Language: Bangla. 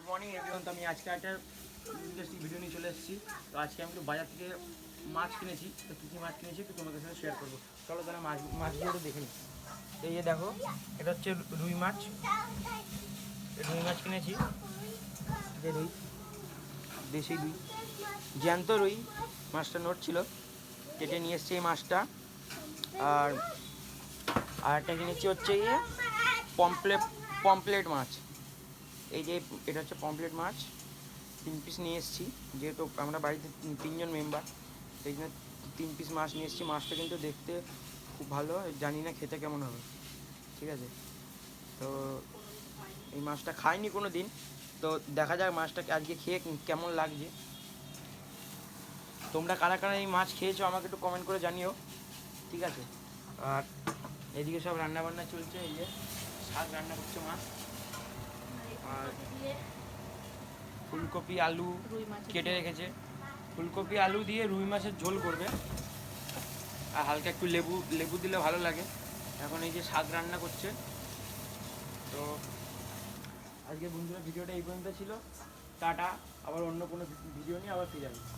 Morning everyone. তো আমি আজকে একটা ইন্টারেস্টিং ভিডিও নিয়ে চলে এসেছি। তো আজকে আমি একটু বাজার থেকে মাছ কিনেছি। তো কী কী মাছ কিনেছি একটু তোমাদের সাথে শেয়ার করবো। চলো তাহলে মাছগুলো একটু দেখে নিই। এই যে দেখো, এটা হচ্ছে রুই মাছ। রুই মাছ কিনেছি, যে রুই, দেশি রুই, জ্যান্ত রুই। মাছটা নোট ছিল, কেটে নিয়ে এসছি এই মাছটা। আর একটা কিনেছি হচ্ছে গিয়ে পমপ্লেট মাছ। এই যে এটা হচ্ছে পমপ্লেট মাছ, 3 পিস নিয়ে এসেছি। যেহেতু আমরা বাড়িতে 3জন মেম্বার, সেই জন্য 3 পিস মাছ নিয়ে এসেছি। মাছটা কিন্তু দেখতে খুব ভালো, জানি না খেতে কেমন হবে। ঠিক আছে, তো এই মাছটা খাইনি কোনো দিন, তো দেখা যাক মাছটা আজকে খেয়ে কেমন লাগছে। তোমরা কারা কারা এই মাছ খেয়েছো আমাকে একটু কমেন্ট করে জানিও। ঠিক আছে, আর এদিকে সব রান্নাবান্না চলছে। এই যে শাক রান্না করছে মা, আর ফুলকপি আলু কেটে রেখেছে। ফুলকপি আলু দিয়ে রুই মাছের ঝোল করবে, আর হালকা একটু লেবু লেবু দিলে ভালো লাগে। এখন এই যে শাক রান্না করছে। তো আজকে বন্ধুরা ভিডিওটা এই পর্যন্ত ছিল। টাটা, আবার অন্য কোনো ভিডিও নিয়ে আবার ফিরে আসবো।